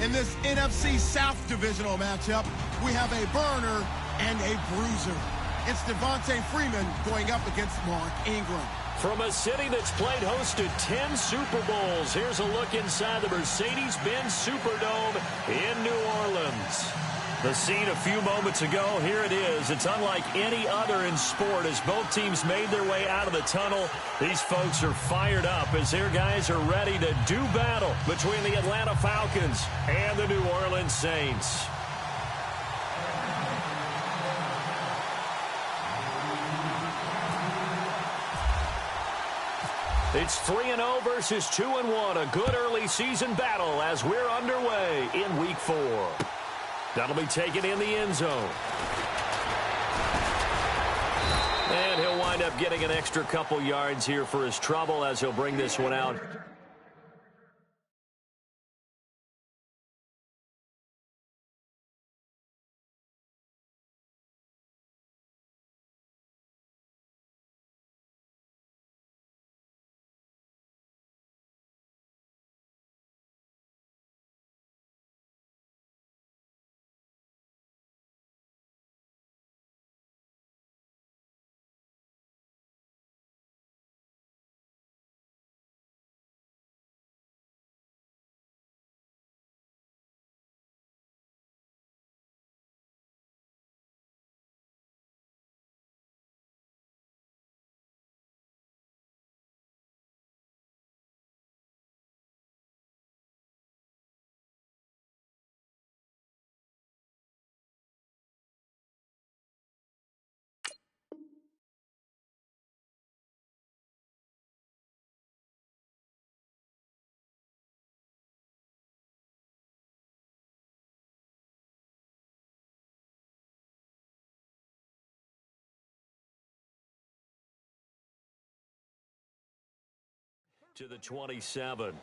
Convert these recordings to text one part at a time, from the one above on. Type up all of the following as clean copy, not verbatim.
In this NFC South divisional matchup, we have a burner and a bruiser. It's Devontae Freeman going up against Mark Ingram. From a city that's played host to 10 Super Bowls, here's a look inside the Mercedes-Benz Superdome in New Orleans. The scene a few moments ago, here it is. It's unlike any other in sport as both teams made their way out of the tunnel. These folks are fired up as their guys are ready to do battle between the Atlanta Falcons and the New Orleans Saints. It's 3-0 versus 2-1, a good early season battle as we're underway in Week 4. That'll be taken in the end zone. And he'll wind up getting an extra couple yards here for his trouble as he'll bring this one out. To the 27.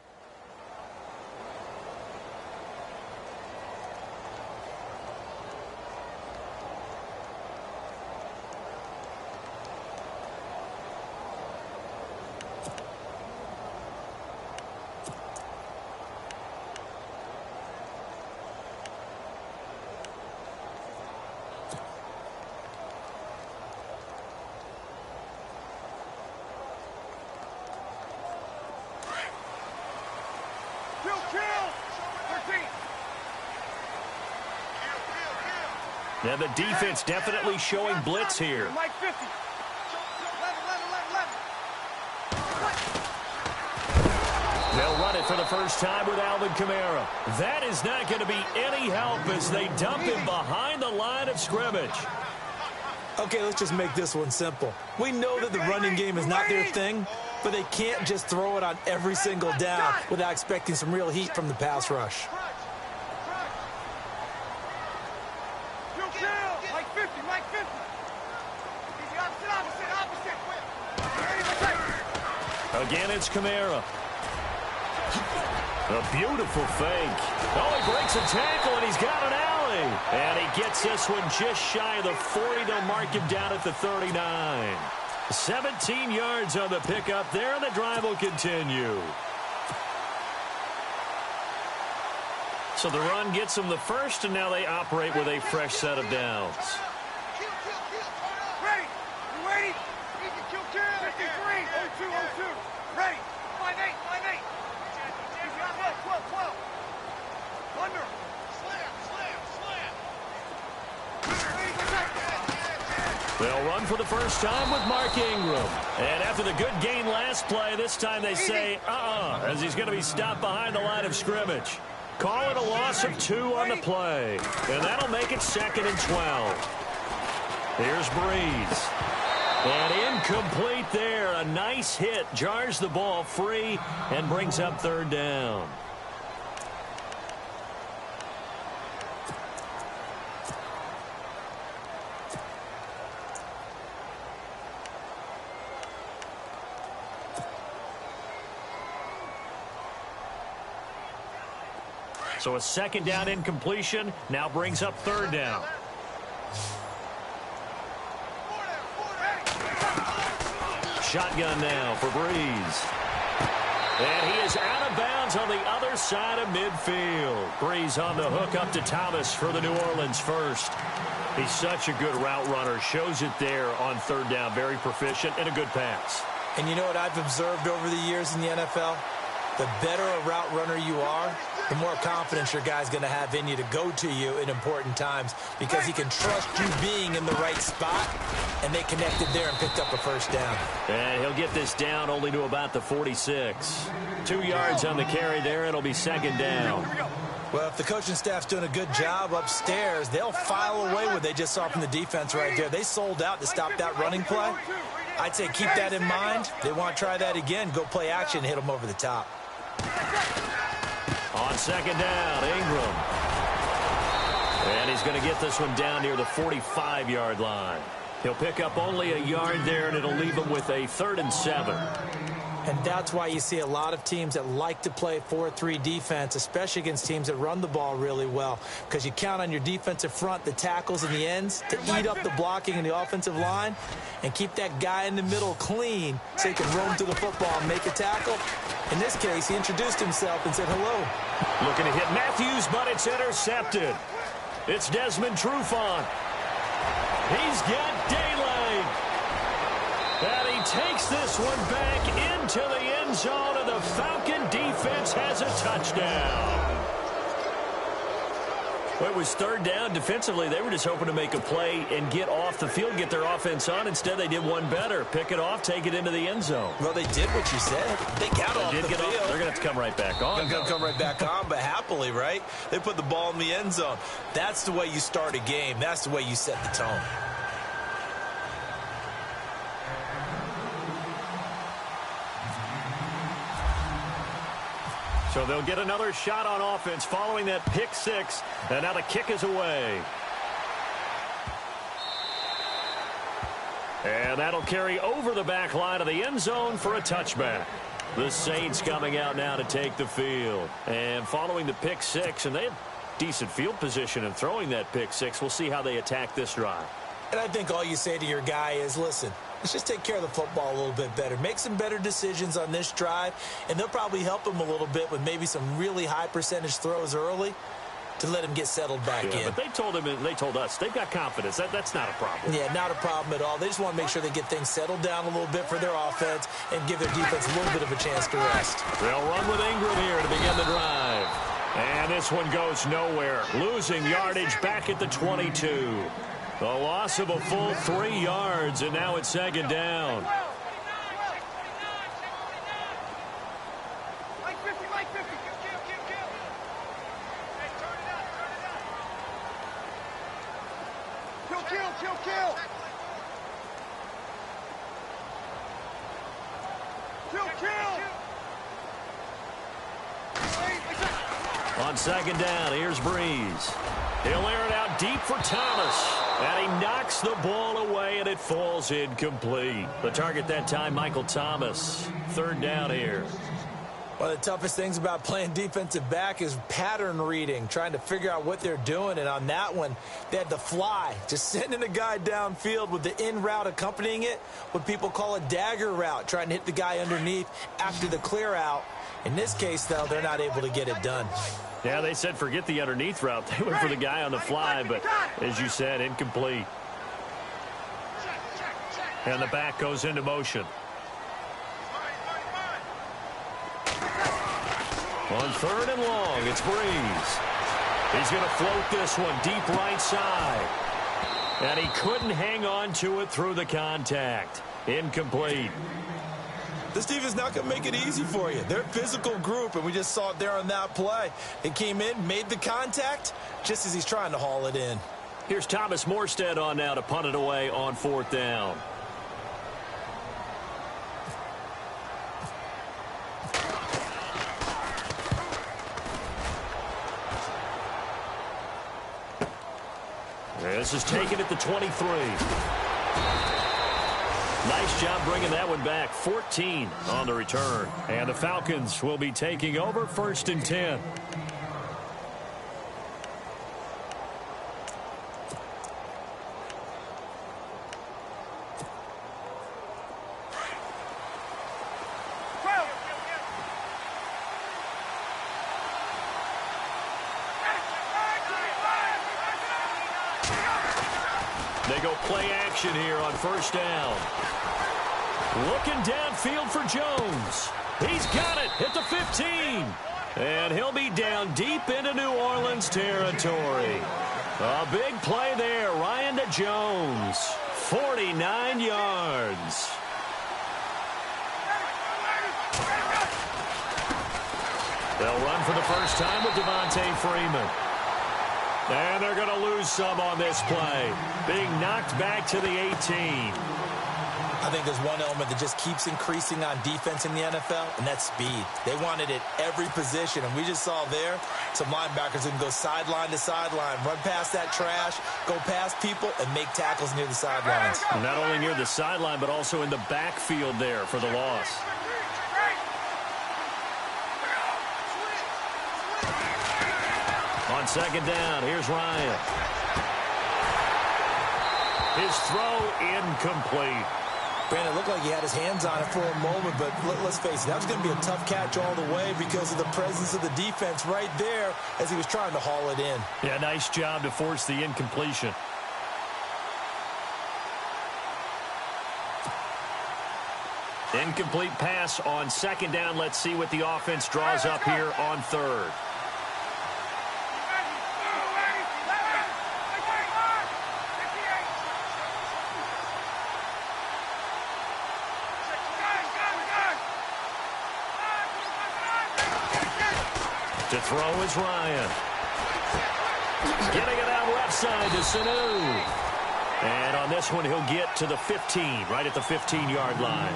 Now the defense definitely showing blitz here. They'll run it for the first time with Alvin Kamara. That is not going to be any help as they dump him behind the line of scrimmage. Okay, let's just make this one simple. We know that the running game is not their thing, but they can't just throw it on every single down without expecting some real heat from the pass rush. Again, it's Kamara. A beautiful fake. Oh, he breaks a tackle, and he's got an alley. And he gets this one just shy of the 40. They'll mark him down at the 39. 17 yards on the pickup there, and the drive will continue. So the run gets them the first, and now they operate with a fresh set of downs. Ready. You waiting? 53. 02. Ready. 5-8. 12. Under. They'll run for the first time with Mark Ingram. And after the good gain last play, this time they say, as he's going to be stopped behind the line of scrimmage. Call it a loss of 2 on the play. And that'll make it 2nd and 12. Here's Breeze. And incomplete there. A nice hit. Jars the ball free and brings up 3rd down. So a 2nd down incompletion now brings up 3rd down. Shotgun now for Breeze. And he is out of bounds Ball's on the other side of midfield. Breeze on the hook up to Thomas for the New Orleans first. He's such a good route runner. Shows it there on third down. Very proficient and a good pass. And you know what I've observed over the years in the NFL? The better a route runner you are, the more confidence your guy's going to have in you to go to you in important times because he can trust you being in the right spot, and they connected there and picked up a first down. And he'll get this down only to about the 46. 2 yards on the carry there. It'll be second down. Well, if the coaching staff's doing a good job upstairs, they'll file away what they just saw from the defense right there. They sold out to stop that running play. I'd say keep that in mind. They want to try that again. Go play action, hit them over the top. On second down, Ingram. And he's going to get this one down near the 45-yard line. He'll pick up only a yard there, and it'll leave him with a 3rd and 7. And that's why you see a lot of teams that like to play 4-3 defense, especially against teams that run the ball really well, because you count on your defensive front, the tackles and the ends, to eat up the blocking in the offensive line and keep that guy in the middle clean so he can roam through the football and make a tackle. In this case, he introduced himself and said hello. Looking to hit Matthews, but it's intercepted. It's Desmond Trufant. He's got daylight. And he takes this one back into the end zone, and the Falcon defense has a touchdown. Well, it was third down. Defensively, they were just hoping to make a play and get off the field, get their offense on. Instead, they did one better. Pick it off, take it into the end zone. Well, they did what you said. They got off the field. They're going to have to come right back on. They're going to come right back on, but happily, right? They put the ball in the end zone. That's the way you start a game. That's the way you set the tone. So they'll get another shot on offense following that pick six. And now the kick is away. And that'll carry over the back line of the end zone for a touchback. The Saints coming out now to take the field. And following the pick six, and they have decent field position in throwing that pick six. We'll see how they attack this drive. And I think all you say to your guy is, listen, let's just take care of the football a little bit better. Make some better decisions on this drive, and they'll probably help him a little bit with maybe some really high percentage throws early to let him get settled back in. But they told him, and they told us, they've got confidence. That's not a problem. Yeah, not a problem at all. They just want to make sure they get things settled down a little bit for their offense and give their defense a little bit of a chance to rest. They'll run with Ingram here to begin the drive. And this one goes nowhere. Losing yardage back at the 22. The loss of a full 3 yards, and now it's second down. On second down, here's Breeze. He'll air it out deep for Thomas. And he knocks the ball away, and it falls incomplete. The target that time, Michael Thomas. Third down here. One of the toughest things about playing defensive back is pattern reading, trying to figure out what they're doing. And on that one, they had to fly, just sending a guy downfield with the in route accompanying it, what people call a dagger route, trying to hit the guy underneath after the clear out. In this case, though, they're not able to get it done. Yeah, they said forget the underneath route. They went for the guy on the fly, but as you said, incomplete. And the back goes into motion. On third and long, it's Breeze. He's going to float this one deep right side. And he couldn't hang on to it through the contact. Incomplete. This team is not going to make it easy for you. They're a physical group, and we just saw it there on that play. They came in, made the contact, just as he's trying to haul it in. Here's Thomas Morstead on now to punt it away on fourth down. This is taken at the 23. Nice job bringing that one back. 14 on the return. And the Falcons will be taking over 1st and 10. They go play action here on first down. Looking downfield for Jones. He's got it at the 15. And he'll be down deep into New Orleans territory. A big play there. Ryan to Jones. 49 yards. They'll run for the first time with Devontae Freeman. And they're going to lose some on this play. Being knocked back to the 18. I think there's one element that just keeps increasing on defense in the NFL, and that's speed. They want it at every position, and we just saw there some linebackers that can go sideline to sideline, run past that trash, go past people, and make tackles near the sidelines. Not only near the sideline, but also in the backfield there for the loss. On second down, here's Ryan. His throw incomplete. Brandon, it looked like he had his hands on it for a moment, but let's face it, that was going to be a tough catch all the way because of the presence of the defense right there as he was trying to haul it in. Yeah, nice job to force the incompletion. Incomplete pass on second down. Let's see what the offense draws up here on third. To throw is Ryan. Getting it out left side to Sanu. And on this one, he'll get to the 15, right at the 15-yard line.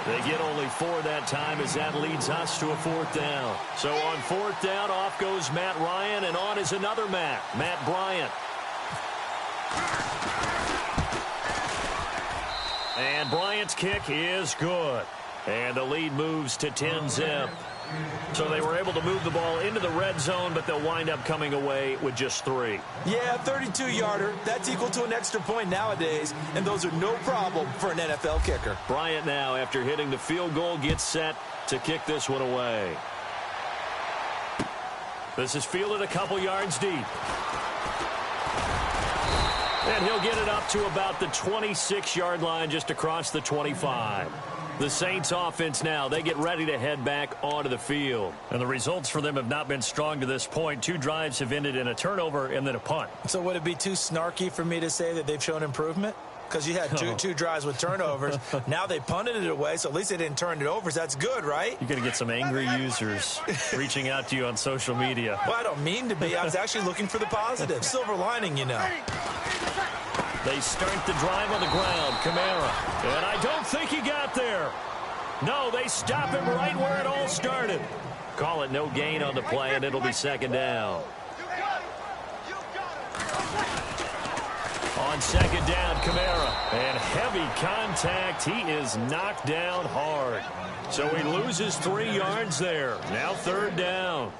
They get only 4 that time as that leads us to a fourth down. So on fourth down, off goes Matt Ryan, and on is another Matt Bryant. And Bryant's kick is good. And the lead moves to 10-zip. So they were able to move the ball into the red zone, but they'll wind up coming away with just 3. Yeah, 32-yarder. That's equal to an extra point nowadays, and those are no problem for an NFL kicker. Bryant now, after hitting the field goal, gets set to kick this one away. This is fielded a couple yards deep. And he'll get it up to about the 26-yard line, just across the 25. The Saints offense now, they get ready to head back onto the field. And the results for them have not been strong to this point. 2 drives have ended in a turnover and then a punt. So would it be too snarky for me to say that they've shown improvement? Because you had two drives with turnovers. Now they punted it away, so at least they didn't turn it over. So that's good, right? You're going to get some angry users reaching out to you on social media. Well, I don't mean to be. I was actually looking for the positive. Silver lining, you know. They start the drive on the ground. Kamara. And I don't think he got there. No, they stop him right where it all started. Call it no gain on the play, and it'll be second down. On second down, Kamara. And heavy contact. He is knocked down hard. So he loses 3 yards there. Now third down.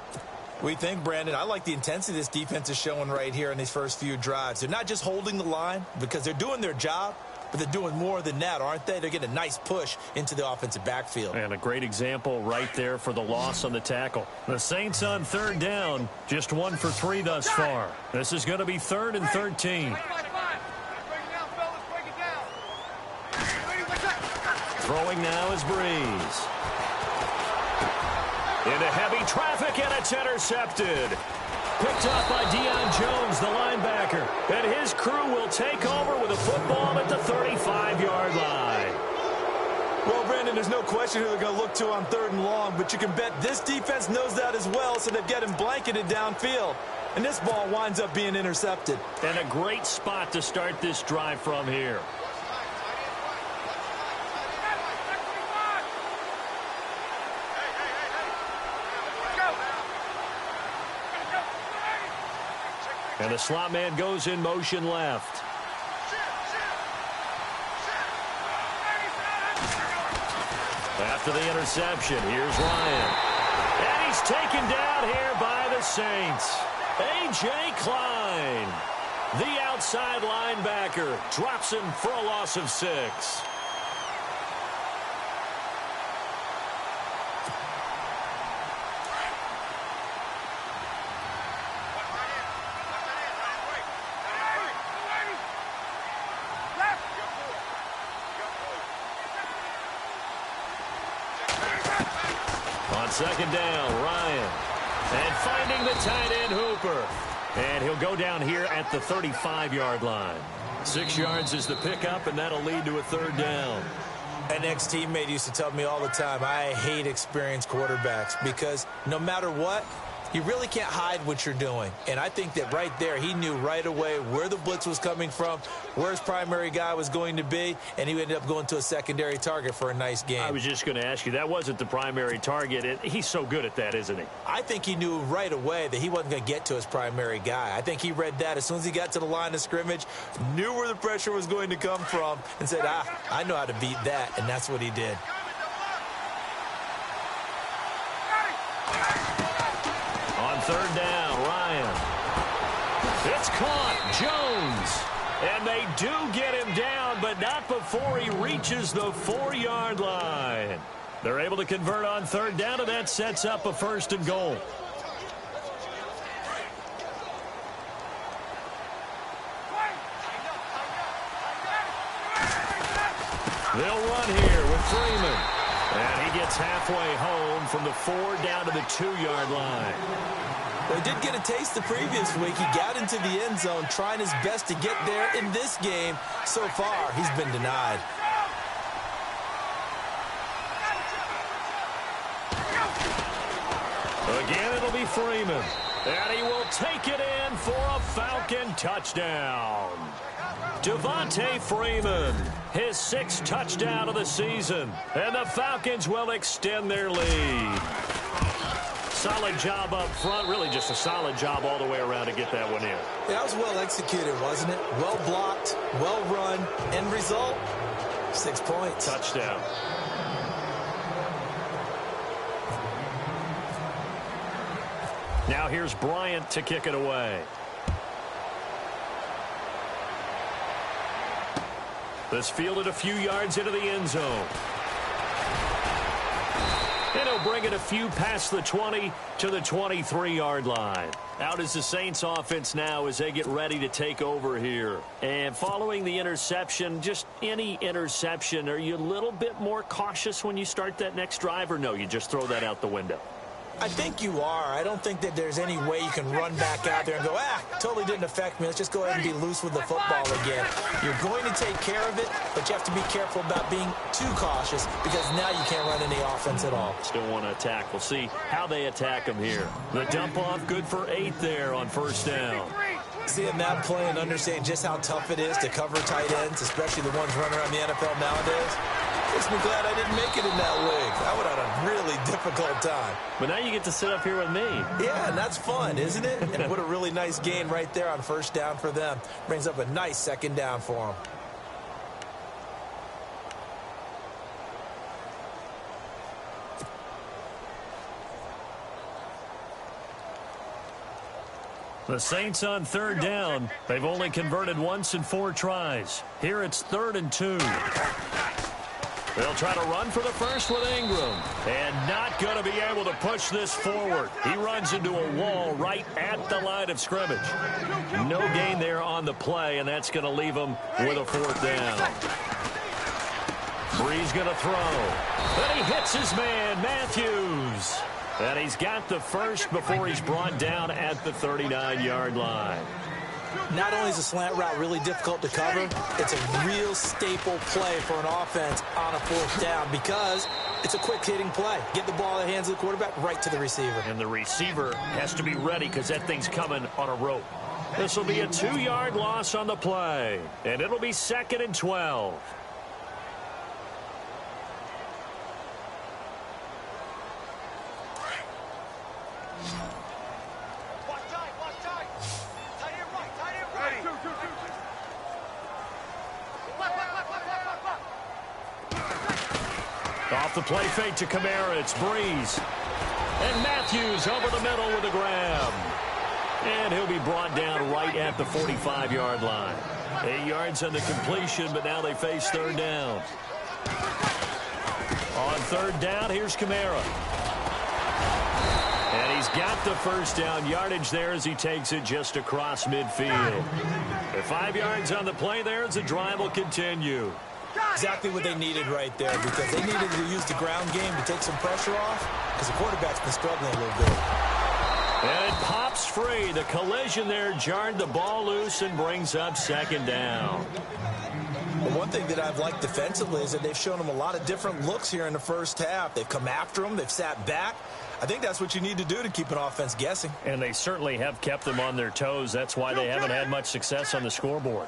We think, Brandon, I like the intensity this defense is showing right here in these first few drives. They're not just holding the line because they're doing their job, but they're doing more than that, aren't they? They're getting a nice push into the offensive backfield. And a great example right there for the loss on the tackle. The Saints on third down, just 1 for 3 thus far. This is going to be 3rd and 13. Throwing now is Breeze. Into heavy traffic, and it's intercepted. Picked up by Deion Jones, the linebacker. And his crew will take over with a football at the 35-yard line. Well, Brandon, there's no question who they're going to look to on 3rd and long, but you can bet this defense knows that as well, so they've got him blanketed downfield. And this ball winds up being intercepted. And a great spot to start this drive from here. And the slot man goes in motion left. After the interception, here's Ryan. And he's taken down here by the Saints. A.J. Klein, the outside linebacker, drops him for a loss of 6. second down, Ryan. And finding the tight end, Hooper. And he'll go down here at the 35-yard line. 6 yards is the pickup, and that'll lead to a third down. An ex-teammate used to tell me all the time, I hate experienced quarterbacks because no matter what, you really can't hide what you're doing. And I think that right there, he knew right away where the blitz was coming from, where his primary guy was going to be, and he ended up going to a secondary target for a nice game. I was just going to ask you, that wasn't the primary target. He's so good at that, isn't he? I think he knew right away that he wasn't going to get to his primary guy. I think he read that as soon as he got to the line of scrimmage, knew where the pressure was going to come from, and said, I know how to beat that, and that's what he did. On third down, Ryan. It's caught, Jones. And they do get him down, but not before he reaches the 4-yard line. They're able to convert on third down, and that sets up a first and goal. They'll run here with Freeman. And he gets halfway home from the 4 down to the 2-yard line. Well, he did get a taste the previous week. He got into the end zone trying his best to get there in this game. So far, he's been denied. Again, it'll be Freeman. And he will take it in for a Falcon touchdown. Devontae Freeman, his 6th touchdown of the season. And the Falcons will extend their lead. Solid job up front. Really just a solid job all the way around to get that one in. Yeah, that was well executed, wasn't it? Well blocked, well run. End result, 6 points. Touchdown. Now here's Bryant to kick it away. This fielded a few yards into the end zone. And he'll bring it a few past the 20 to the 23-yard line. Out is the Saints offense now as they get ready to take over here. And following the interception, just any interception, are you a little bit more cautious when you start that next drive, or no, you just throw that out the window? I think you are. I don't think that there's any way you can run back out there and go, totally didn't affect me. Let's just go ahead and be loose with the football again. You're going to take care of it, but you have to be careful about being too cautious because now you can't run any offense at all. Still want to attack. We'll see how they attack him here. The dump off good for 8 there on first down. Seeing that play and understanding just how tough it is to cover tight ends, especially the ones running around the NFL nowadays, makes me glad I didn't make it in that league. I would have had a really difficult time. But now you get to sit up here with me. Yeah, and that's fun, isn't it? And what a really nice gain right there on first down for them. Brings up a nice second down for them. The Saints on third down. They've only converted once in 4 tries. Here it's 3rd and 2. They'll try to run for the first with Ingram. And not going to be able to push this forward. He runs into a wall right at the line of scrimmage. No gain there on the play, and that's going to leave him with a 4th down. Brees going to throw. And he hits his man, Matthews. And he's got the first before he's brought down at the 39-yard line. Not only is a slant route really difficult to cover, it's a real staple play for an offense on a 4th down because it's a quick-hitting play. Get the ball in the hands of the quarterback right to the receiver. And the receiver has to be ready because that thing's coming on a rope. This will be a 2-yard loss on the play, and it'll be 2nd and 12. Off the play fake to Kamara, it's Brees. And Matthews over the middle with a grab. And he'll be brought down right at the 45-yard line. 8 yards on the completion, but now they face 3rd down. On 3rd down, here's Kamara. And he's got the first down yardage there as he takes it just across midfield. 5 yards on the play there as the drive will continue. Exactly what they needed right there, because they needed to use the ground game to take some pressure off, because the quarterback's been struggling a little bit. And it pops free. The collision there jarred the ball loose and brings up second down. Well, one thing that I've liked defensively is that they've shown them a lot of different looks here in the first half. They've come after them. They've sat back. I think that's what you need to do to keep an offense guessing. And they certainly have kept them on their toes. That's why they haven't had much success on the scoreboard.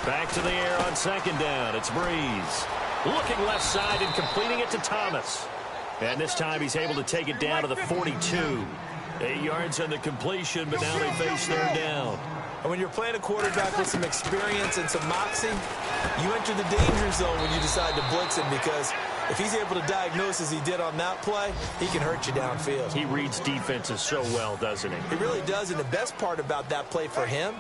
Back to the air on second down. It's Breeze. Looking left side and completing it to Thomas. And this time he's able to take it down to the 42. 8 yards on the completion, but now they face third down. And when you're playing a quarterback with some experience and some moxie, you enter the danger zone when you decide to blitz him, because if he's able to diagnose as he did on that play, he can hurt you downfield. He reads defenses so well, doesn't he? He really does, and the best part about that play for him,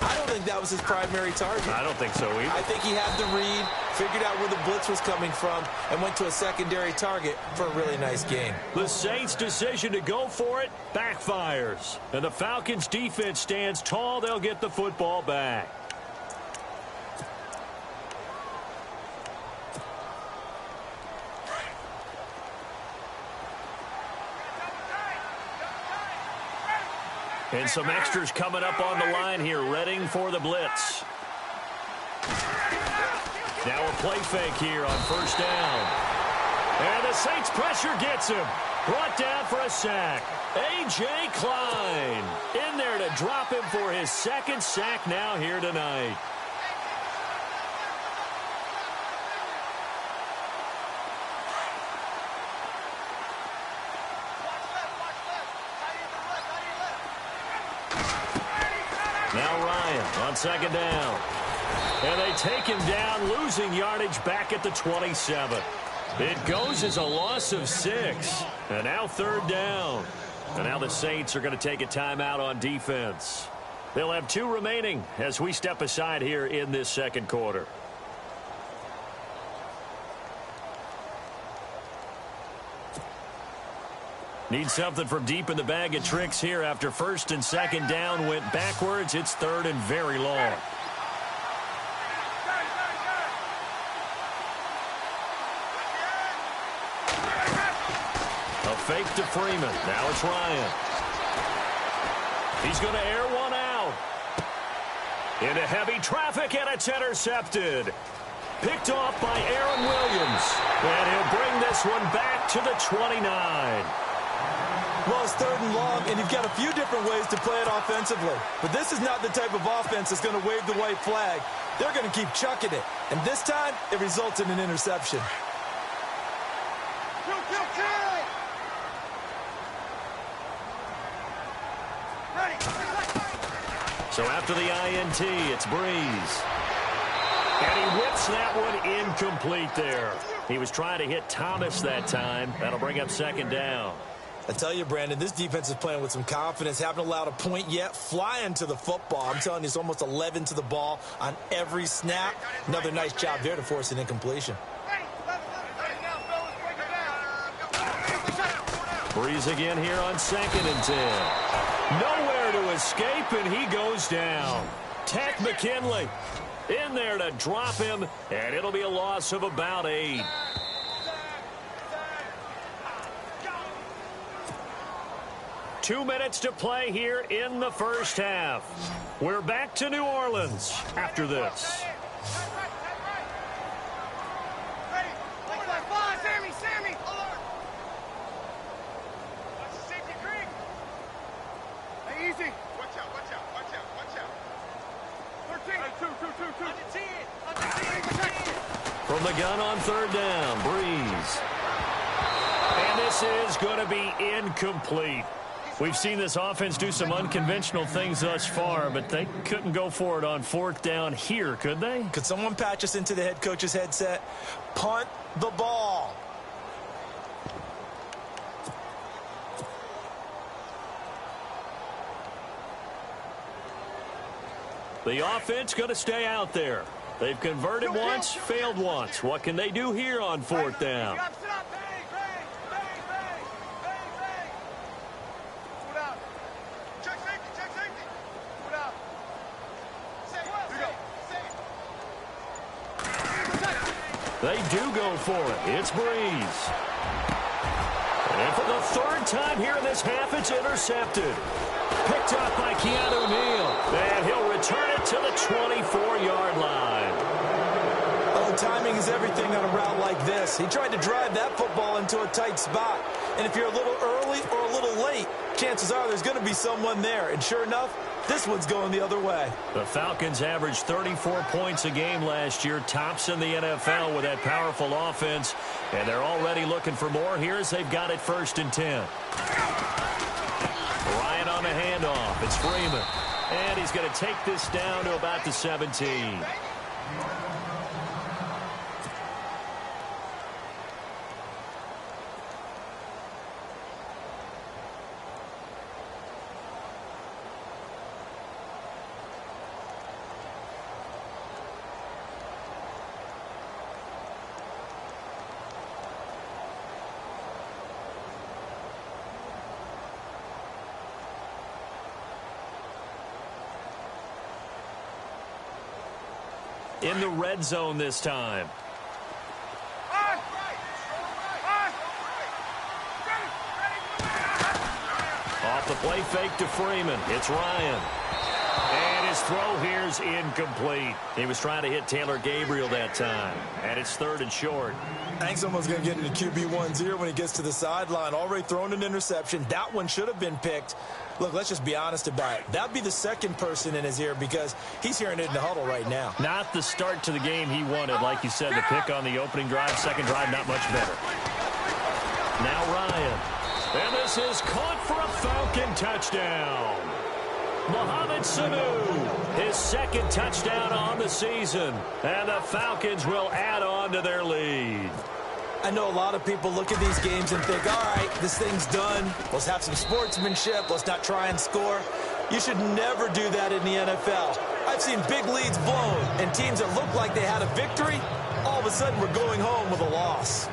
I don't think that was his primary target. I don't think so either. I think he had the read, figured out where the blitz was coming from, and went to a secondary target for a really nice gain. The Saints' decision to go for it backfires. And the Falcons' defense stands tall. They'll get the football back. And some extras coming up on the line here, readying for the blitz. Now a play fake here on first down. And the Saints pressure gets him. Brought down for a sack. A.J. Klein in there to drop him for his second sack now here tonight. Now Ryan on second down. And they take him down, losing yardage back at the 27. It goes as a loss of 6. And now third down. And now the Saints are going to take a timeout on defense. They'll have 2 remaining as we step aside here in this second quarter. Need something from deep in the bag of tricks here after first and second down went backwards. It's third and very long. A fake to Freeman. Now it's Ryan. He's going to air one out. Into heavy traffic, and it's intercepted. Picked off by Aaron Williams. And he'll bring this one back to the 29. Well, it's third and long, and you've got a few different ways to play it offensively. But this is not the type of offense that's going to wave the white flag. They're going to keep chucking it. And this time, it results in an interception. So after the INT, it's Breeze. And he whips that one incomplete there. He was trying to hit Thomas that time. That'll bring up second down. I tell you, Brandon, this defense is playing with some confidence. Haven't allowed a point yet. Flying to the football. I'm telling you, it's almost 11 to the ball on every snap. Another nice job there to force an incompletion. Breeze again here on second and 10. Nowhere to escape, and he goes down. Ted McKinley in there to drop him, and it'll be a loss of about 8. Two minutes to play here in the first half. We're back to New Orleans after this. Sammy! Hey, easy. Watch out. 13. 2. From the gun on third down, Breeze. And this is going to be incomplete. We've seen this offense do some unconventional things thus far, but they couldn't go for it on fourth down here, could they? Could someone patch us into the head coach's headset? Punt the ball. The offense going to stay out there. They've converted once, failed once. What can they do here on fourth down? They do go for it. It's Breeze. And for the third time here in this half, it's intercepted. Picked up by Keanu Neal. And he'll return it to the 24-yard line. Well, timing is everything on a route like this. He tried to drive that football into a tight spot. And if you're a little early or a little late, chances are there's going to be someone there. And sure enough, this one's going the other way. The Falcons averaged 34 points a game last year, tops in the NFL with that powerful offense. And they're already looking for more here as they've got it 1st and 10. Ryan on the handoff. It's Freeman. And he's going to take this down to about the 17. In the red zone this time. Off the play fake to Freeman. It's Ryan. And his throw here's incomplete. He was trying to hit Taylor Gabriel that time. And it's 3rd and short. I think someone's going to get into QB1's ear when he gets to the sideline. Already thrown an interception. That one should have been picked. Look, let's just be honest about it. That'd be the second person in his ear because he's hearing it in the huddle right now. Not the start to the game he wanted. Like you said, the pick on the opening drive, second drive, not much better. Now Ryan. And this is caught for a Falcon touchdown. Mohamed Sanu, his 2nd touchdown on the season. And the Falcons will add on to their lead. I know a lot of people look at these games and think, all right, this thing's done. Let's have some sportsmanship. Let's not try and score. You should never do that in the NFL. I've seen big leads blown and teams that looked like they had a victory, all of a sudden we're going home with a loss.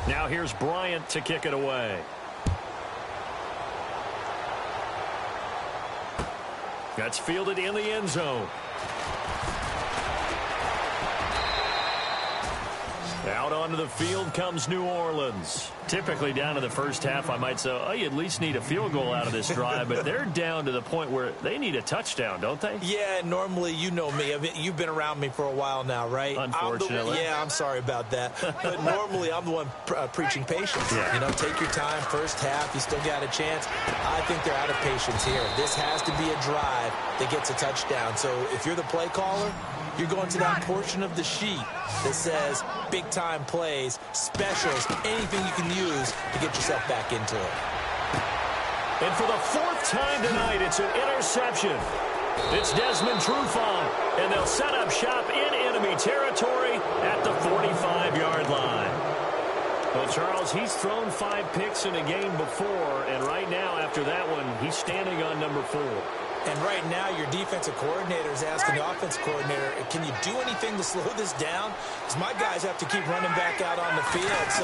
Now here's Bryant to kick it away. That's fielded in the end zone. Out onto the field comes New Orleans. Typically down to the first half, I might say, oh, you at least need a field goal out of this drive, but they're down to the point where they need a touchdown, don't they? Yeah, normally, you know me. I mean, you've been around me for a while now, right? Unfortunately. I'm sorry about that. But normally, I'm the one preaching patience. Yeah. You know, take your time, first half, you still got a chance. I think they're out of patience here. This has to be a drive that gets a touchdown. So if you're the play caller, you're going to that portion of the sheet that says big-time plays, specials, anything you can use to get yourself back into it. And for the 4th time tonight, it's an interception. It's Desmond Trufant, and they'll set up shop in enemy territory at the 45-yard line. Well, Charles, he's thrown 5 picks in a game before, and right now, after that one, he's standing on number 4. And right now, your defensive coordinator is asking the offensive coordinator, can you do anything to slow this down? Because my guys have to keep running back out on the field. So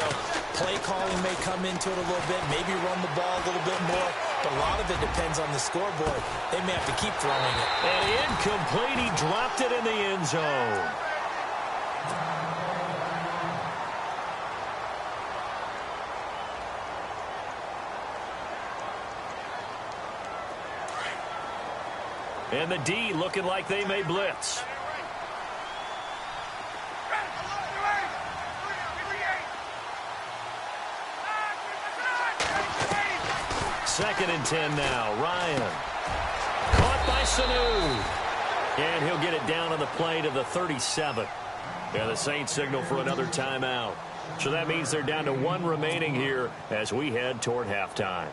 play calling may come into it a little bit, maybe run the ball a little bit more. But a lot of it depends on the scoreboard. They may have to keep throwing it. And incomplete. He dropped it in the end zone. And the D looking like they may blitz. Second and 10 now. Ryan. Caught by Sanu. And he'll get it down on the play to the 37. Yeah, the Saints signal for another timeout. So that means they're down to 1 remaining here as we head toward halftime.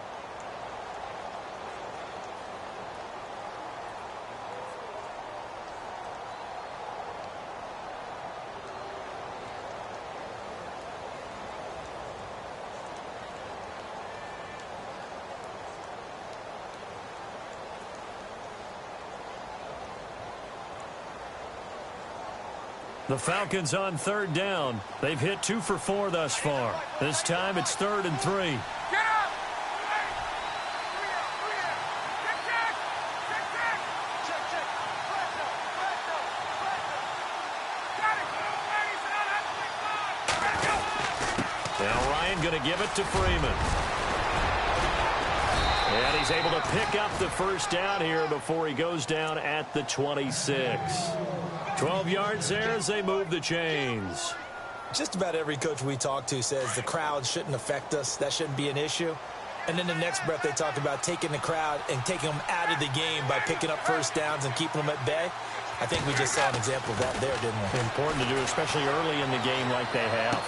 The Falcons on 3rd down. They've hit 2 for 4 thus far. This time it's 3rd and 3. Now Ryan going to give it to Freeman. And he's able to pick up the first down here before he goes down at the 26. 12 yards there as they move the chains. Just about every coach we talk to says the crowd shouldn't affect us. That shouldn't be an issue. And then the next breath they talk about taking the crowd and taking them out of the game by picking up first downs and keeping them at bay. I think we just saw an example of that there, didn't we? Important to do, especially early in the game like they have.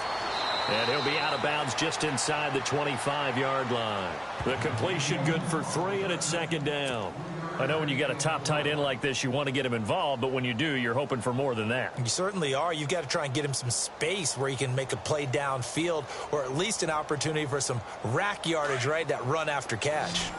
And he'll be out of bounds just inside the 25-yard line. The completion good for 3, and it's second down. I know when you got a top tight end like this, you want to get him involved, but when you do, you're hoping for more than that. You certainly are. You've got to try and get him some space where he can make a play downfield, or at least an opportunity for some rack yardage, right? That run after catch.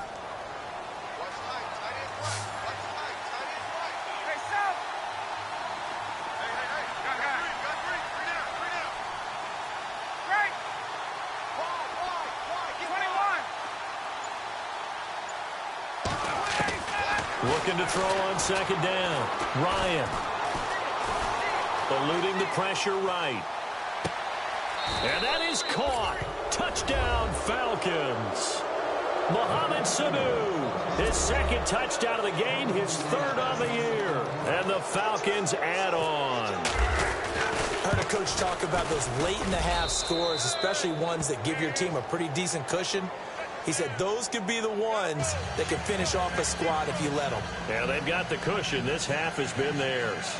Looking to throw on second down. Ryan. Eluding the pressure right. And that is caught. Touchdown, Falcons. Mohamed Sanu, his second touchdown of the game, his third on the year. And the Falcons add on. I heard a coach talk about those late-in-the-half scores, especially ones that give your team a pretty decent cushion. He said those could be the ones that can finish off a squad if you let them. Yeah, they've got the cushion. This half has been theirs.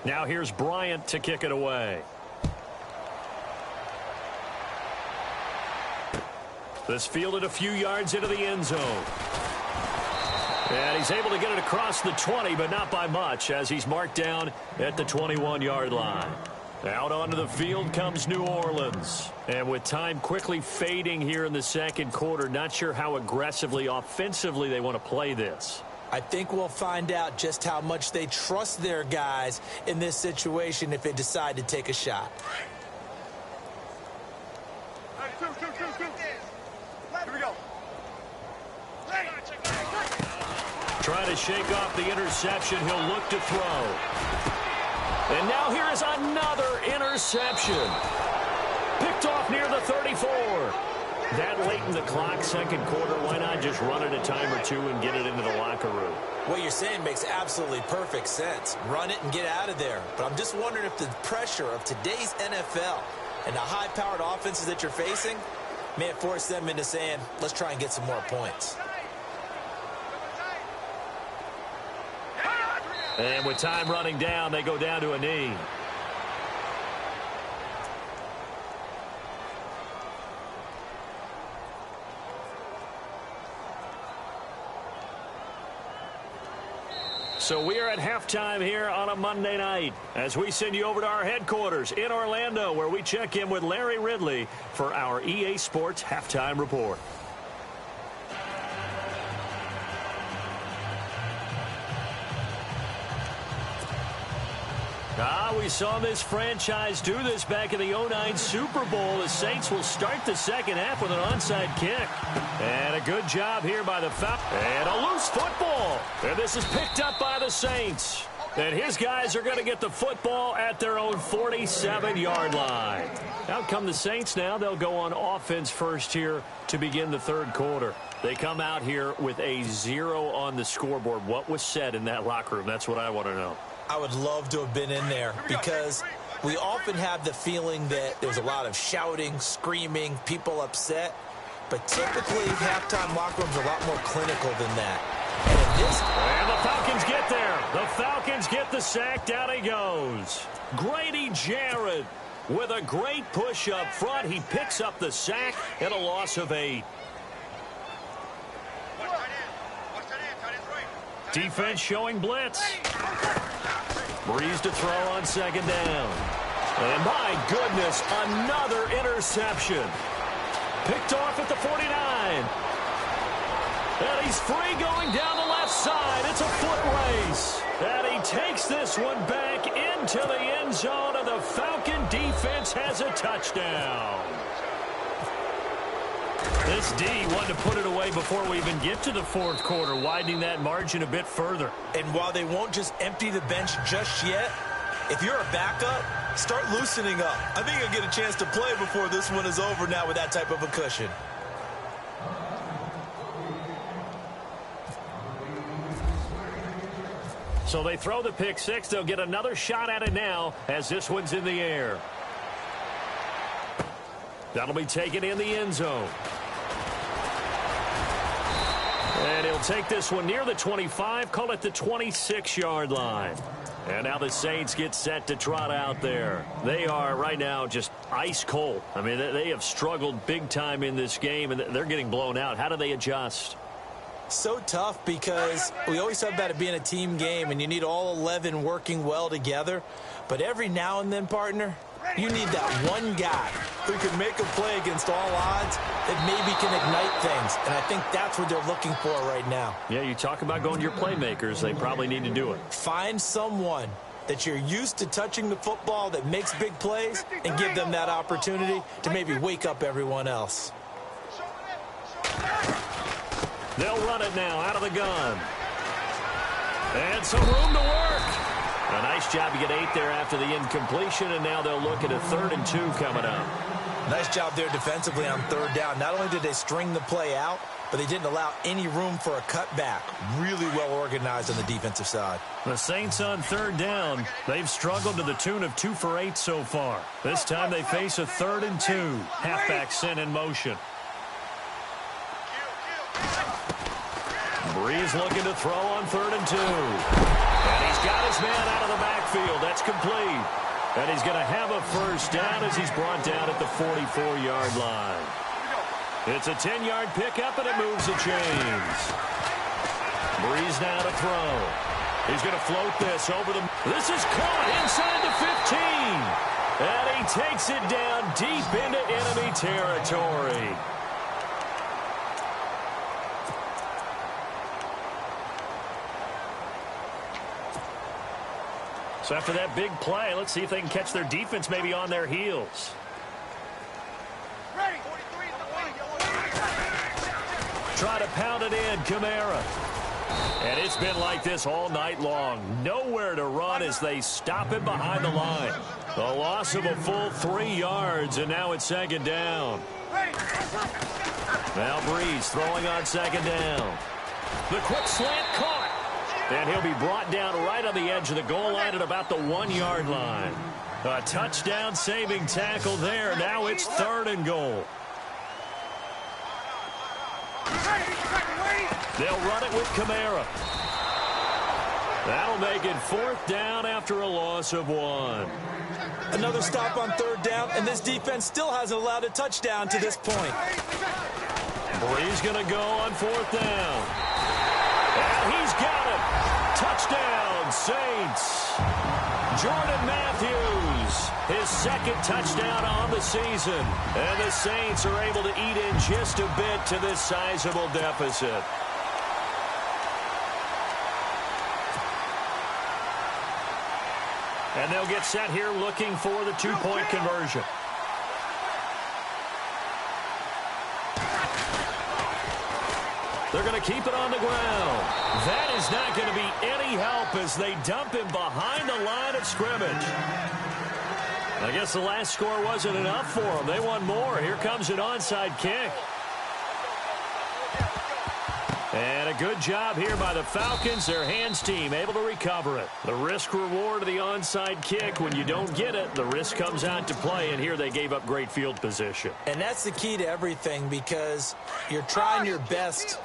Now here's Bryant to kick it away. This fielded a few yards into the end zone. And he's able to get it across the 20, but not by much, as he's marked down at the 21-yard line. Out onto the field comes New Orleans. And with time quickly fading here in the second quarter, not sure how aggressively, offensively they want to play this. I think we'll find out just how much they trust their guys in this situation if they decide to take a shot. Trying to shake off the interception. He'll look to throw. And now here is another interception. Picked off near the 34. That late in the clock, second quarter, why not just run it a time or two and get it into the locker room? What you're saying makes absolutely perfect sense. Run it and get out of there. But I'm just wondering if the pressure of today's NFL and the high-powered offenses that you're facing may have forced them into saying, let's try and get some more points. And with time running down, they go down to a knee. So we are at halftime here on a Monday night as we send you over to our headquarters in Orlando, where we check in with Larry Ridley for our EA Sports Halftime Report. We saw this franchise do this back in the 09 Super Bowl. The Saints will start the second half with an onside kick. And a good job here by the Falcons. And a loose football. And this is picked up by the Saints. And his guys are going to get the football at their own 47-yard line. Out come the Saints now. They'll go on offense first here to begin the third quarter. They come out here with a 0 on the scoreboard. What was said in that locker room? That's what I want to know. I would love to have been in there because we often have the feeling that there's a lot of shouting, screaming, people upset. But typically, halftime locker rooms are a lot more clinical than that. And the Falcons get there. The Falcons get the sack. Down he goes. Grady Jarrett with a great push up front. He picks up the sack and a loss of 8. Defense showing blitz. Breeze to throw on second down. And my goodness, another interception. Picked off at the 49. And he's free going down the left side. It's a foot race. And he takes this one back into into the end zone, and the Falcon defense has a touchdown. This D wanted to put it away before we even get to the fourth quarter, widening that margin a bit further. And while they won't just empty the bench just yet, if you're a backup, start loosening up. I think you'll get a chance to play before this one is over now with that type of a cushion. So they throw the pick six. They'll get another shot at it now as this one's in the air. That'll be taken in the end zone. And he'll take this one near the 25, call it the 26-yard line. And now the Saints get set to trot out there. They are right now just ice cold. I mean, they have struggled big time in this game, and they're getting blown out. How do they adjust? So tough because we always talk about it being a team game, and you need all 11 working well together. But every now and then, partner, you need that one guy who can make a play against all odds that maybe can ignite things. And I think that's what they're looking for right now. Yeah, you talk about going to your playmakers. They probably need to do it. Find someone that you're used to touching the football that makes big plays and give them that opportunity to maybe wake up everyone else. They'll run it now out of the gun. And some room to work. A nice job to get 8 there after the incompletion, and now they'll look at a 3rd and 2 coming up. Nice job there defensively on 3rd down. Not only did they string the play out, but they didn't allow any room for a cutback. Really well organized on the defensive side. The Saints on 3rd down. They've struggled to the tune of 2 for 8 so far. This time they face a 3rd and 2. Halfback sent in motion. Breeze looking to throw on 3rd and 2. And he's got his man out of the backfield. That's complete. And he's going to have a first down as he's brought down at the 44-yard line. It's a 10-yard pickup, and it moves the chains. Breeze now to throw. He's going to float this over the... This is caught inside the 15. And he takes it down deep into enemy territory. So after that big play, let's see if they can catch their defense maybe on their heels. Try to pound it in, Kamara. And it's been like this all night long. Nowhere to run as they stop him behind the line. A loss of a full 3 yards, and now it's 2nd down. Now Breeze throwing on 2nd down. The quick slant caught. And he'll be brought down right on the edge of the goal line at about the 1-yard line. A touchdown-saving tackle there. Now it's 3rd and goal. They'll run it with Kamara. That'll make it 4th down after a loss of 1. Another stop on 3rd down, and this defense still hasn't allowed a touchdown to this point. Breeze going to go on 4th down. And he's got it. Touchdown, Saints. Jordan Matthews, his 2nd touchdown on the season. And the Saints are able to eat in just a bit to this sizable deficit. And they'll get set here looking for the 2-point conversion. They're going to keep it on the ground. That is not going to be any help as they dump him behind the line of scrimmage. I guess the last score wasn't enough for them. They want more. Here comes an onside kick. And a good job here by the Falcons. Their hands team able to recover it. The risk reward of the onside kick. When you don't get it, the risk comes out to play. And here they gave up great field position. And that's the key to everything because you're trying your best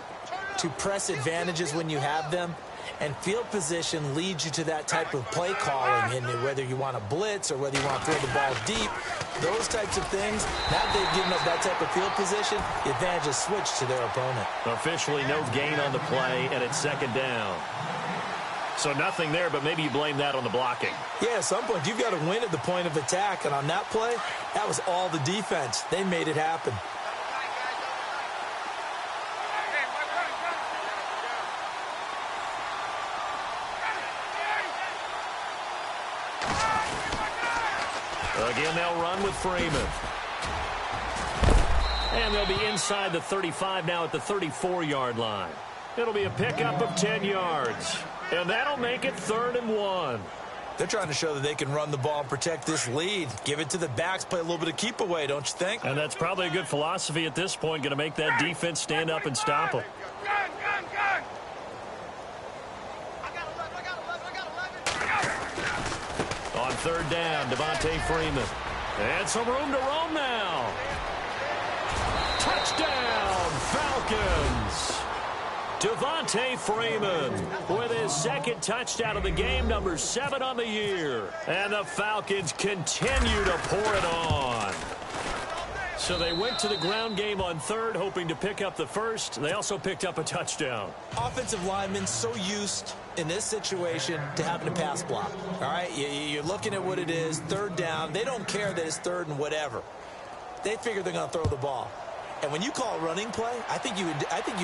to press advantages when you have them. And field position leads you to that type of play calling, and whether you want to blitz or whether you want to throw the ball deep, those types of things. Now that they've given up that type of field position, the advantage is switched to their opponent. Officially no gain on the play, and it's 2nd down. So nothing there, but maybe you blame that on the blocking. Yeah, at some point you've got to win at the point of attack, and on that play, that was all the defense. They made it happen. Again, they'll run with Freeman. And they'll be inside the 35 now at the 34-yard line. It'll be a pickup of 10 yards. And that'll make it 3rd and 1. They're trying to show that they can run the ball and protect this lead. Give it to the backs, play a little bit of keep away, don't you think? And that's probably a good philosophy at this point, going to make that defense stand up and stop them. Gun! On 3rd down, Devontae Freeman. And some room to roam now. Touchdown, Falcons. Devontae Freeman with his 2nd touchdown of the game, number 7 on the year. And the Falcons continue to pour it on. So they went to the ground game on 3rd, hoping to pick up the 1st. They also picked up a touchdown. Offensive linemen so used in this situation to having to pass block. All right, you're looking at what it is, 3rd down. They don't care that it's 3rd and whatever. They figure they're going to throw the ball. And when you call a running play, I think you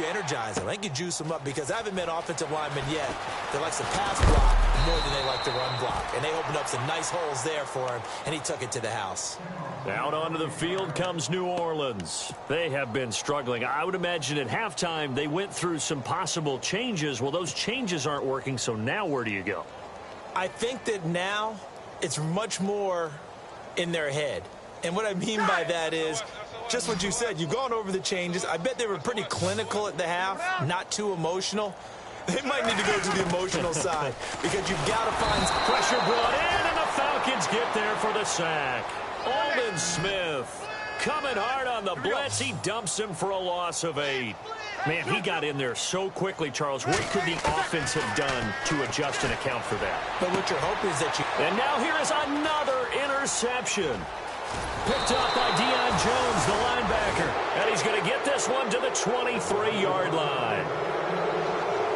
energize them. I think you juice them up, because I haven't met offensive linemen yet that likes to pass block more than they like to run block. And they opened up some nice holes there for him, and he took it to the house. Out onto the field comes New Orleans. They have been struggling. I would imagine at halftime they went through some possible changes. Well, those changes aren't working, so now where do you go? I think that now it's much more in their head. And what I mean by that is just what you said. You've gone over the changes. I bet they were pretty clinical at the half, not too emotional. They might need to go to the emotional side, because you've got to find pressure brought in, and the Falcons get there for the sack. Aldon Smith coming hard on the blitz. He dumps him for a loss of 8. Man, he got in there so quickly, Charles. What could the offense have done to adjust and account for that? But what you're hoping is that you... And now here is another interception. Picked up by Deion Jones, the linebacker. And he's going to get this one to the 23-yard line.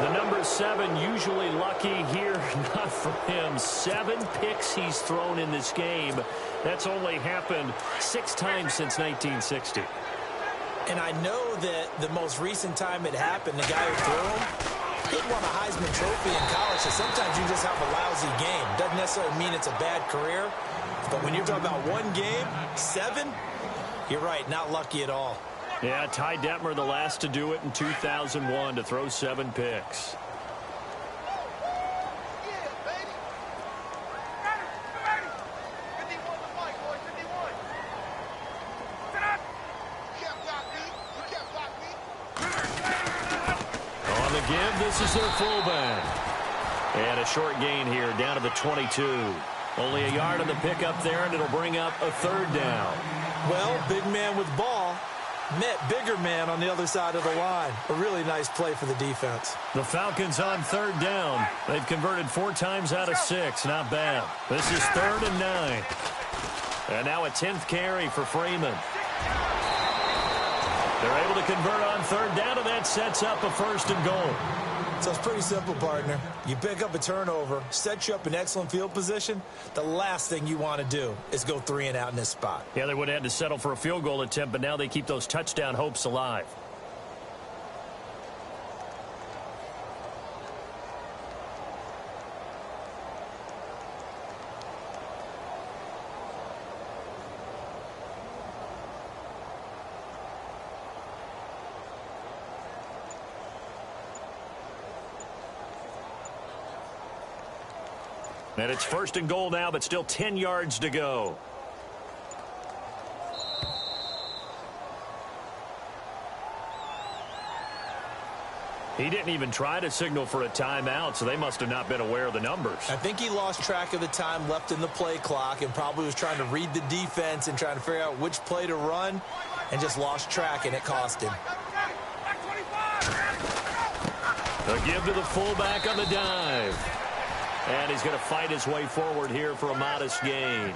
The number 7 usually lucky here. Not for him. 7 picks he's thrown in this game. That's only happened 6 times since 1960. And I know that the most recent time it happened, the guy who threw him, he won a Heisman Trophy in college. So sometimes you just have a lousy game. Doesn't necessarily mean it's a bad career. But when you're talking about one game, 7, you're right, not lucky at all. Yeah, Ty Detmer, the last to do it in 2001, to throw 7 picks. On the give, this is their fullback. And a short gain here, down to the 22. Only a yard on the pickup there, and it'll bring up a 3rd down. Well, big man with ball met bigger man on the other side of the line. A really nice play for the defense. The Falcons on 3rd down. They've converted 4 times out of 6. Not bad. This is 3rd and 9. And now a 10th carry for Freeman. They're able to convert on 3rd down, and that sets up a 1st and goal. So it's pretty simple, partner. You pick up a turnover, set you up in excellent field position. The last thing you want to do is go 3 and out in this spot. Yeah, they would have had to settle for a field goal attempt, but now they keep those touchdown hopes alive. And it's 1st and goal now, but still 10 yards to go. He didn't even try to signal for a timeout, so they must have not been aware of the numbers. I think he lost track of the time left in the play clock and probably was trying to read the defense and trying to figure out which play to run, and just lost track, and it cost him. A give to the fullback on the dive. And he's going to fight his way forward here for a modest gain.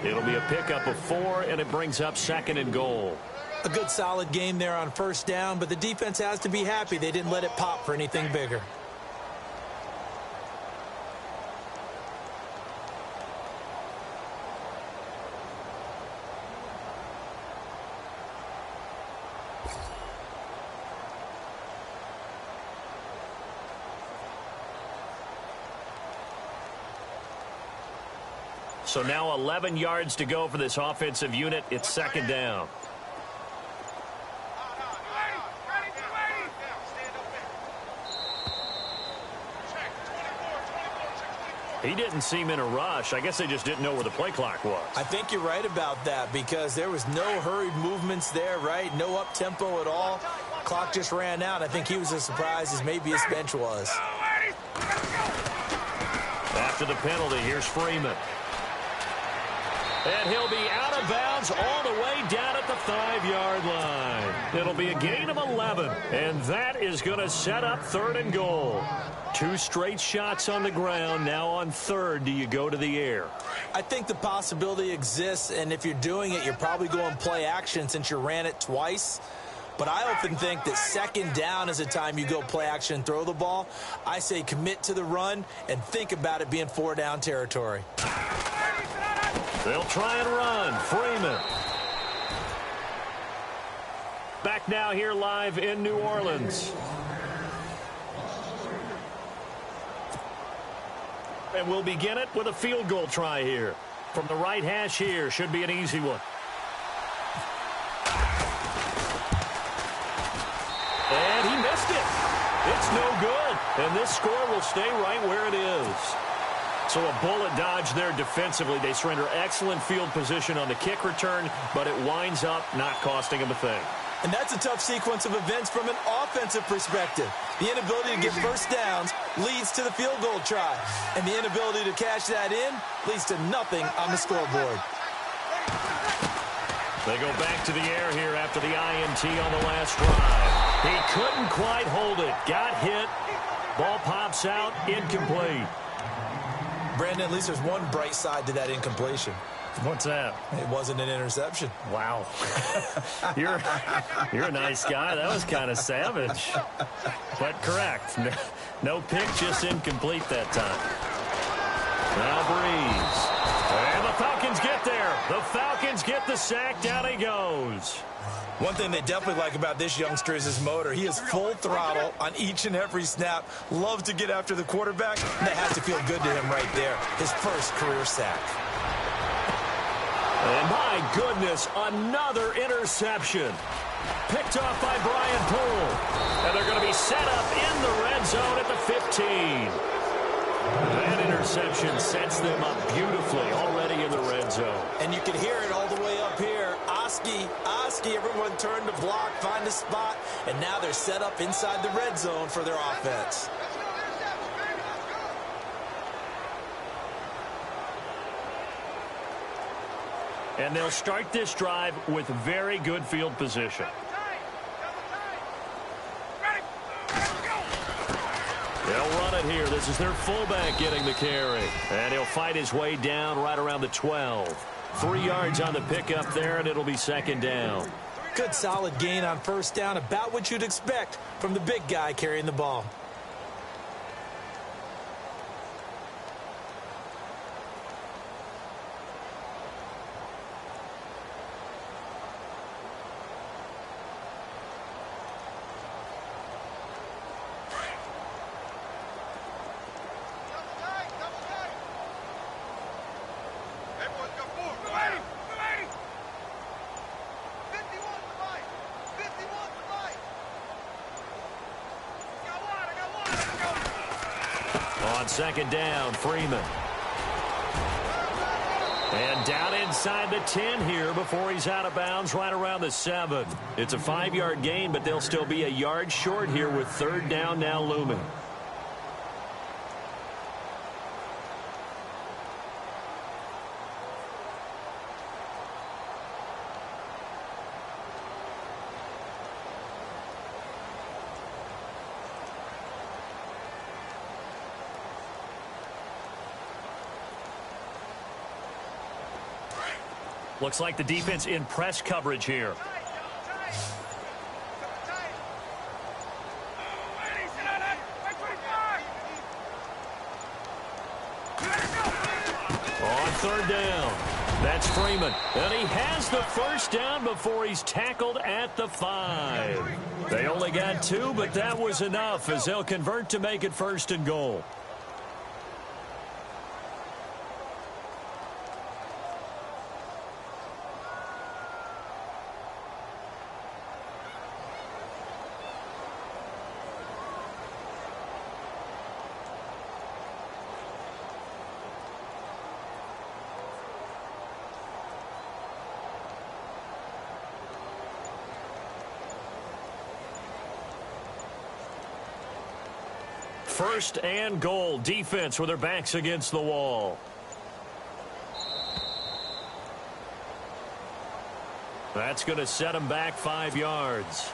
It'll be a pickup of 4, and it brings up 2nd and goal. A good solid game there on 1st down, but the defense has to be happy they didn't let it pop for anything bigger. So now 11 yards to go for this offensive unit. It's second down. He didn't seem in a rush. I guess they just didn't know where the play clock was. I think you're right about that because there was no hurried movements there, right? No up-tempo at all. Clock just ran out. I think he was as surprised as maybe his bench was. After the penalty, here's Freeman. And he'll be out of bounds all the way down at the 5-yard line. It'll be a gain of 11, and that is going to set up 3rd and goal. 2 straight shots on the ground. Now on 3rd, do you go to the air? I think the possibility exists, and if you're doing it, you're probably going play action since you ran it twice. But I often think that 2nd down is the time you go play action and throw the ball. I say commit to the run and think about it being 4-down territory. They'll try and run. Freeman. Back now here live in New Orleans. And we'll begin it with a field goal try here. From the right hash here. Should be an easy one. And he missed it. It's no good. And this score will stay right where it is. So a bullet dodge there defensively. They surrender excellent field position on the kick return, but it winds up not costing them a thing. And that's a tough sequence of events from an offensive perspective. The inability to get first downs leads to the field goal try. And the inability to cash that in leads to nothing on the scoreboard. They go back to the air here after the INT on the last drive. He couldn't quite hold it. Got hit. Ball pops out. Incomplete. Brandon, at least there's one bright side to that incompletion. What's that? It wasn't an interception. Wow. You're a nice guy. That was kind of savage. But correct. No pick, just incomplete that time. Now Breeze. And the Falcons get there. The Falcons get the sack. Down he goes. One thing they definitely like about this youngster is his motor. He is full throttle on each and every snap. Loves to get after the quarterback. And that has to feel good to him right there. His first career sack. And my goodness, another interception. Picked off by Brian Poole. And they're going to be set up in the red zone at the 15. That interception sets them up beautifully already in the red zone. And you can hear it all the way up here. Oski, everyone turned to block, find a spot, and now they're set up inside the red zone for their offense. And they'll start this drive with very good field position. They'll run it here. This is their fullback getting the carry. And he'll fight his way down right around the 12. 3 yards on the pickup there, and it'll be second down. Good solid gain on first down, about what you'd expect from the big guy carrying the ball. On second down, Freeman. And down inside the 10 here before he's out of bounds right around the 7. It's a 5-yard gain, but they'll still be a yard short here with third down now looming. Looks like the defense in press coverage here. On third down, that's Freeman. And he has the first down before he's tackled at the 5. They only got 2, but that was enough as they'll convert to make it first and goal. First and goal. Defense with their backs against the wall. That's going to set them back 5 yards.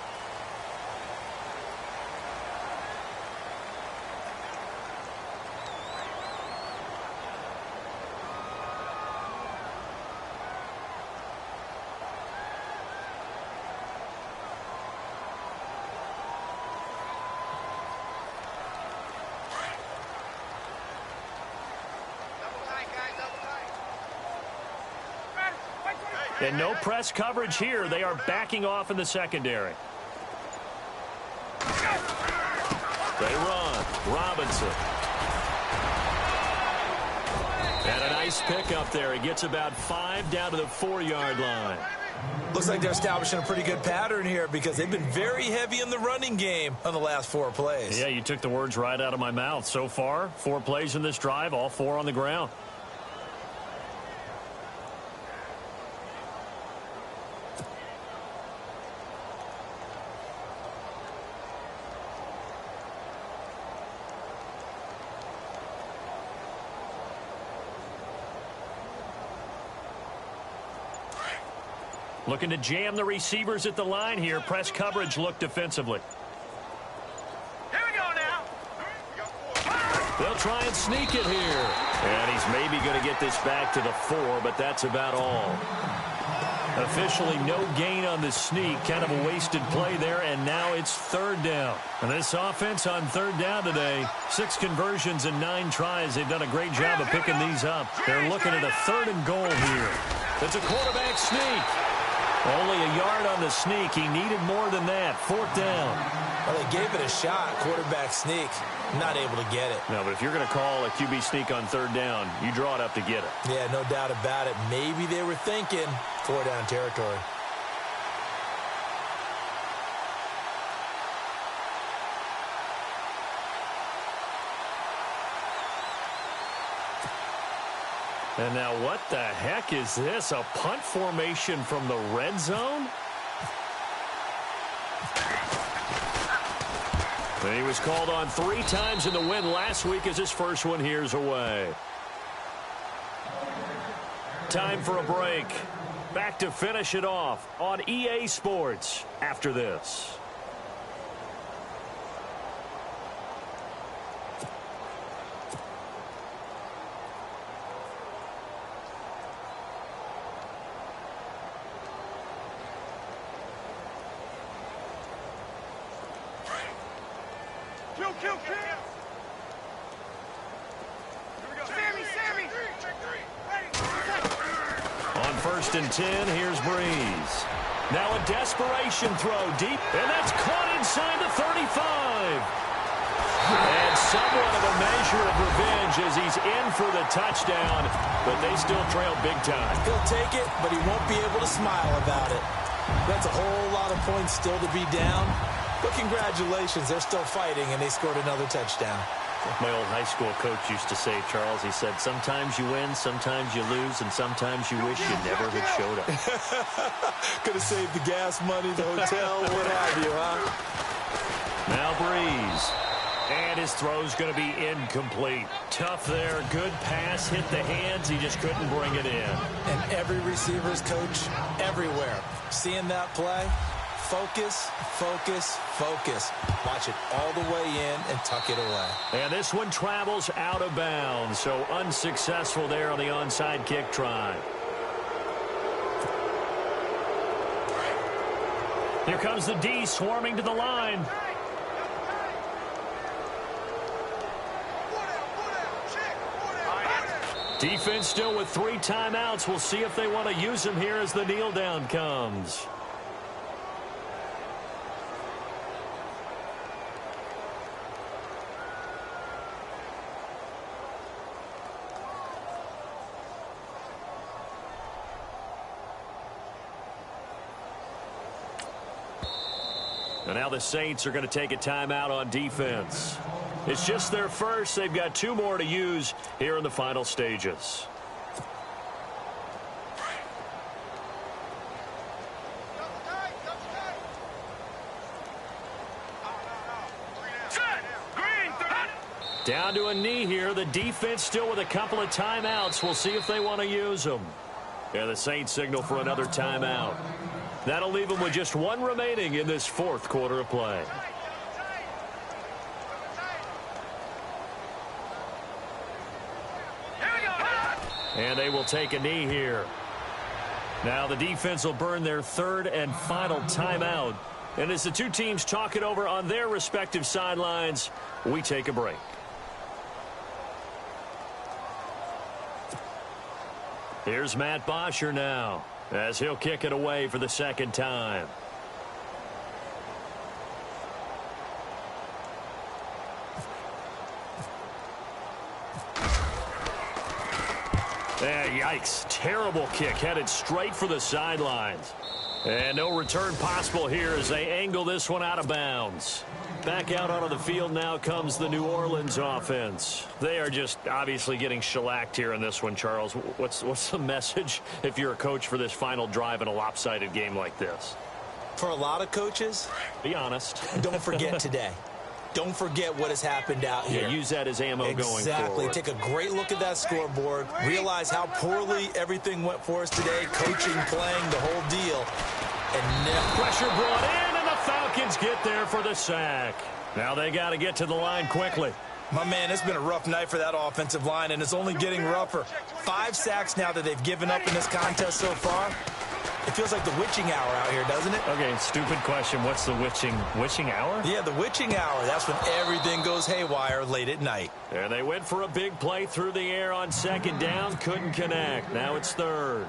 And no press coverage here. They are backing off in the secondary. They run. Robinson. And a nice pickup there. He gets about 5 down to the 4-yard line. Looks like they're establishing a pretty good pattern here because they've been very heavy in the running game on the last 4 plays. Yeah, you took the words right out of my mouth. So far, 4 plays in this drive, all 4 on the ground. Looking to jam the receivers at the line here. Press coverage look defensively. Here we go now. They'll try and sneak it here. And he's maybe going to get this back to the 4, but that's about all. Officially no gain on the sneak. Kind of a wasted play there, and now it's 3rd down. And this offense on 3rd down today, 6 conversions and 9 tries. They've done a great job of picking these up. They're looking at a 3rd and goal here. It's a quarterback sneak. Only a yard on the sneak. He needed more than that. 4th down. Well, they gave it a shot. Quarterback sneak. Not able to get it. No, but if you're going to call a QB sneak on 3rd down, you draw it up to get it. Yeah, no doubt about it. Maybe they were thinking 4-down territory. And now what the heck is this? A punt formation from the red zone? And he was called on 3 times in the win last week as his first one here's away. Time for a break. Back to finish it off on EA Sports after this. Kill. Sammy. On 1st and 10, here's Breeze. Now a desperation throw deep, and that's caught inside the 35. And somewhat of a measure of revenge as he's in for the touchdown, but they still trail big time. He'll take it, but he won't be able to smile about it. That's a whole lot of points still to be down. But congratulations, they're still fighting, and they scored another touchdown. My old high school coach used to say, Charles, he said, sometimes you win, sometimes you lose, and sometimes you wish you never had showed up. Could have saved the gas money, the hotel, what have you, huh? Now Breeze. And his throw's going to be incomplete. Tough there. Good pass. Hit the hands. He just couldn't bring it in. And every receiver's coach everywhere. Seeing that play, focus. Watch it all the way in and tuck it away. And this one travels out of bounds. So unsuccessful there on the onside kick try. Here comes the D swarming to the line. Defense still with 3 timeouts. We'll see if they want to use them here as the kneel down comes. And now the Saints are going to take a timeout on defense. It's just their first. They've got 2 more to use here in the final stages. Down to a knee here. The defense still with a couple of timeouts. We'll see if they want to use them. And the Saints signal for another timeout. That'll leave them with just one remaining in this fourth quarter of play. And they will take a knee here. Now the defense will burn their third and final timeout. And as the two teams talk it over on their respective sidelines, we take a break. Here's Matt Bosher now, as he'll kick it away for the second time. Yikes. Terrible kick headed straight for the sidelines. And no return possible here as they angle this one out of bounds. Back out onto the field now comes the New Orleans offense. They are just obviously getting shellacked here in this one, Charles. What's the message if you're a coach for this final drive in a lopsided game like this? For a lot of coaches, be honest. Don't forget today. Don't forget what has happened out here. Yeah, use that as ammo going forward. Exactly. Take a great look at that scoreboard. Realize how poorly everything went for us today. Coaching, playing, the whole deal. And pressure brought in, and the Falcons get there for the sack. Now they got to get to the line quickly. My man, it's been a rough night for that offensive line, and it's only getting rougher. 5 sacks now that they've given up in this contest so far. It feels like the witching hour out here, doesn't it? Okay, stupid question. What's the witching hour? Yeah, the witching hour. That's when everything goes haywire late at night. And they went for a big play through the air on second down. Couldn't connect. Now it's third.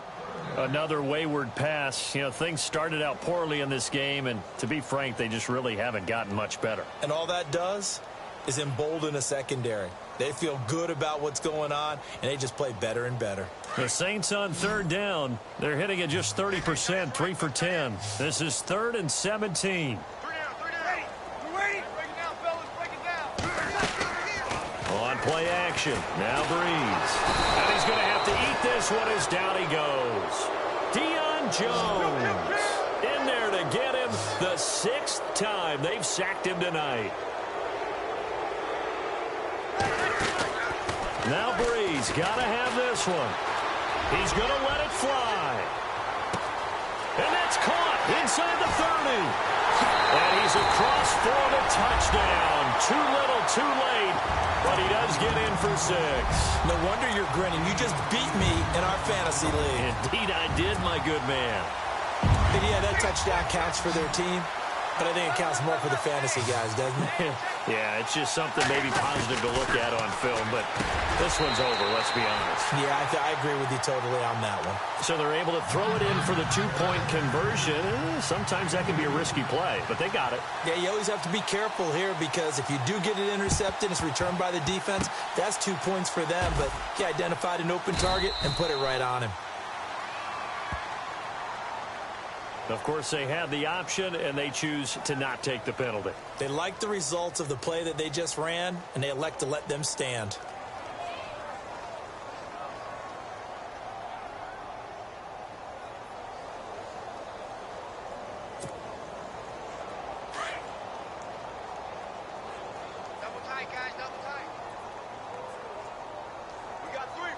Another wayward pass. You know, things started out poorly in this game, and to be frank, they just really haven't gotten much better. And all that does is embolden a secondary. They feel good about what's going on, and they just play better and better. The Saints on third down. They're hitting at just 30%, 3 for 10. This is 3rd and 17. On play action. Now Breeze. And he's going to have to eat this one as down he goes. Deion Jones in there to get him the 6th time they've sacked him tonight. Now Breeze got to have this one. He's going to let it fly. And that's caught inside the 30. And he's across for the touchdown. Too little, too late. But he does get in for 6. No wonder you're grinning. You just beat me in our fantasy league. Indeed I did, my good man. And yeah, that touchdown counts for their team. But I think it counts more for the fantasy guys, doesn't it? Yeah, it's just something maybe positive to look at on film, but this one's over, let's be honest. Yeah, I agree with you totally on that one. So they're able to throw it in for the 2-point conversion. Sometimes that can be a risky play, but they got it. Yeah, you always have to be careful here because if you do get it intercepted, it's returned by the defense, that's 2 points for them. But he identified an open target and put it right on him. Of course, they had the option, and they choose to not take the penalty. They like the results of the play that they just ran, and they elect to let them stand. Double tight, guys, double tight. We got 3,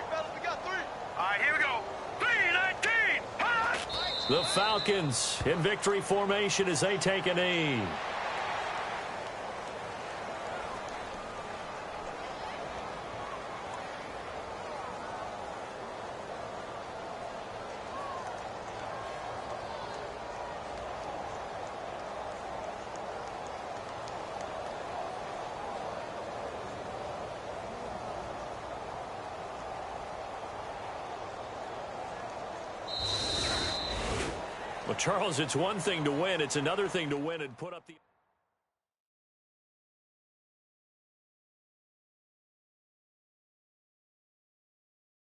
fellas, we got 3. All right, here we go. 3-19. The Falcons in victory formation as they take a knee. Well, Charles, it's one thing to win. It's another thing to win and put up the...